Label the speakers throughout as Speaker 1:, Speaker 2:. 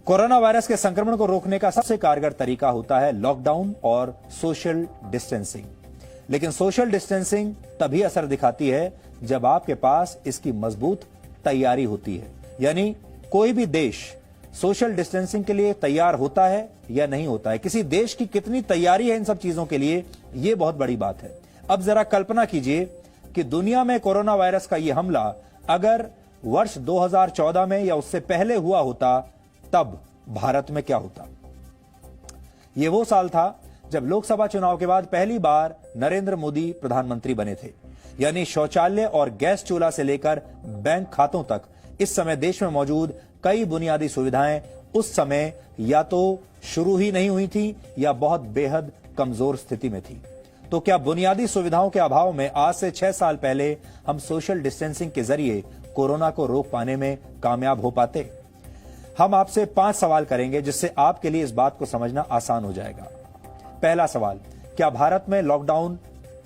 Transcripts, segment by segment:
Speaker 1: Corona virus के संक्रमण को रोकने का सबसे कारगर तरीका होता है लॉकडाउन और सोशल डिस्टेंसिंग। लेकिन सोशल डिस्टेंसिंग तभी असर दिखाती है जब आपके पास इसकी मजबूत तैयारी होती है। यानी कोई भी देश सोशल डिस्टेंसिंग के लिए तैयार होता है या नहीं होता है, किसी देश की कितनी तैयारी है इन सब चीजों के लिए, यह बहुत बड़ी बात है। अब जरा कल्पना कीजिए कि दुनिया में कोरोना वायरस का यह हमला अगर वर्ष 2014 में या उससे पहले हुआ होता, तब भारत में क्या होता। यह वो साल था जब लोकसभा चुनाव के बाद पहली बार नरेंद्र मोदी प्रधानमंत्री बने थे। यानी शौचालय और गैस चूल्हा से लेकर बैंक खातों तक इस समय देश में मौजूद कई बुनियादी सुविधाएं उस समय या तो शुरू ही नहीं हुई थी या बहुत बेहद कमजोर स्थिति में थी। तो क्या बुनियादी सुविधाओं के अभाव में आज से 6 साल पहले हम सोशल डिस्टेंसिंग के जरिए कोरोना को रोक पाने में कामयाब हो पाते? हम आपसे 5 सवाल करेंगे जिससे आपके लिए इस बात को समझना आसान हो जाएगा। पहला सवाल, क्या भारत में लॉकडाउन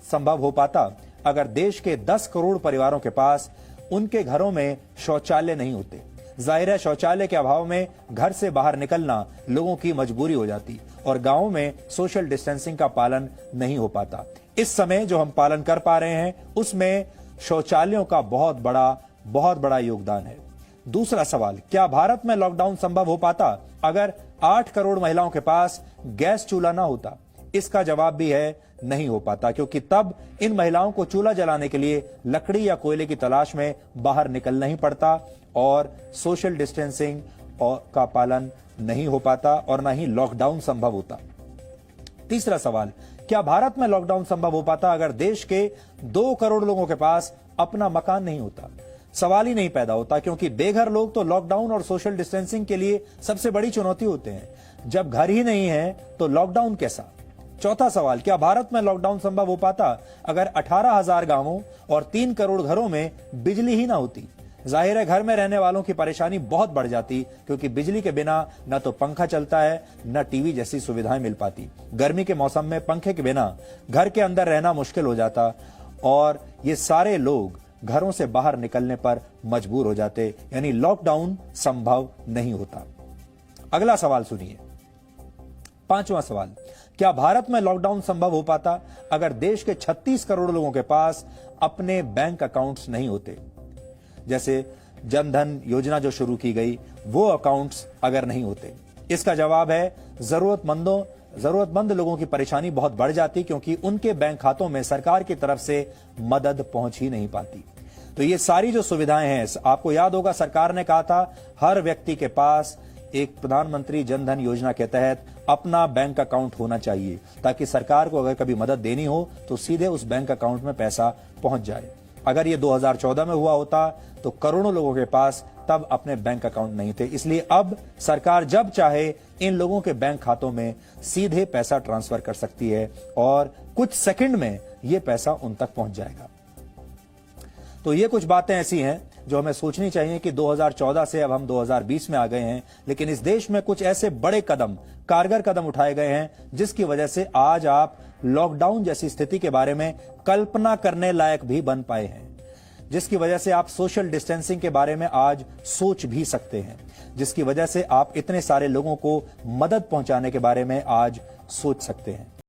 Speaker 1: संभव हो पाता अगर देश के 10 करोड़ परिवारों के पास उनके घरों में शौचालय नहीं होते? जाहिर है शौचालय के अभाव में घर से बाहर निकलना लोगों की मजबूरी हो जाती और गांवों में सोशल डिस्टेंसिंग का पालन नहीं हो पाता। इस समय जो हम पालन कर पा रहे हैं उसमें शौचालयों का बहुत बड़ा योगदान है। दूसरा सवाल, क्या भारत में लॉकडाउन संभव हो पाता अगर 8 करोड़ महिलाओं के पास गैस चूल्हा ना होता? इसका जवाब भी है नहीं हो पाता, क्योंकि तब इन महिलाओं को चूल्हा जलाने के लिए लकड़ी या कोयले की तलाश में बाहर निकलना ही पड़ता और सोशल डिस्टेंसिंग का पालन नहीं हो पाता और ना ही लॉकडाउन संभव होता। तीसरा सवाल, क्या भारत में लॉकडाउन संभव हो पाता अगर देश के 2 करोड़ लोगों के पास अपना मकान नहीं होता? सवाल ही नहीं पैदा होता, क्योंकि बेघर लोग तो लॉकडाउन और सोशल डिस्टेंसिंग के लिए सबसे बड़ी चुनौती होते हैं। जब घर ही नहीं है तो लॉकडाउन कैसा? चौथा सवाल, क्या भारत में लॉकडाउन संभव हो पाता अगर 18,000 गांवों और 3 करोड़ घरों में बिजली ही ना होती? जाहिर है घर में रहने वालों की परेशानी बहुत बढ़ जाती, क्योंकि बिजली के बिना न तो पंखा चलता है न टीवी जैसी सुविधाएं मिल पाती। गर्मी के मौसम में पंखे के बिना घर के अंदर रहना मुश्किल हो जाता और ये सारे लोग घरों से बाहर निकलने पर मजबूर हो जाते। यानी लॉकडाउन संभव नहीं होता। अगला सवाल सुनिए, 5वां सवाल, क्या भारत में लॉकडाउन संभव हो पाता अगर देश के 36 करोड़ लोगों के पास अपने बैंक अकाउंट्स नहीं होते? जैसे जनधन योजना जो शुरू की गई, वो अकाउंट्स अगर नहीं होते? इसका जवाब है जरूरतमंद लोगों की परेशानी बहुत बढ़ जाती, क्योंकि उनके बैंक खातों में सरकार की तरफ से मदद पहुंच ही नहीं पाती। तो ये सारी जो सुविधाएं हैं, आपको याद होगा सरकार ने कहा था हर व्यक्ति के पास एक प्रधानमंत्री जनधन योजना के तहत अपना बैंक अकाउंट होना चाहिए, ताकि सरकार को अगर कभी मदद देनी हो तो सीधे उस बैंक अकाउंट में पैसा पहुंच जाए। अगर ये 2014 में हुआ होता तो करोड़ों लोगों के पास तब अपने बैंक अकाउंट नहीं थे। इसलिए अब सरकार जब चाहे इन लोगों के बैंक खातों में सीधे पैसा ट्रांसफर कर सकती है और कुछ सेकंड में यह पैसा उन तक पहुंच जाएगा। तो ये कुछ बातें ऐसी हैं जो हमें सोचनी चाहिए कि 2014 से अब हम 2020 में आ गए हैं, लेकिन इस देश में कुछ ऐसे बड़े कारगर कदम उठाए गए हैं जिसकी वजह से आज आप लॉकडाउन जैसी स्थिति के बारे में कल्पना करने लायक भी बन पाए हैं, जिसकी वजह से आप सोशल डिस्टेंसिंग के बारे में आज सोच भी सकते हैं, जिसकी वजह से आप इतने सारे लोगों को मदद पहुंचाने के बारे में आज सोच सकते हैं।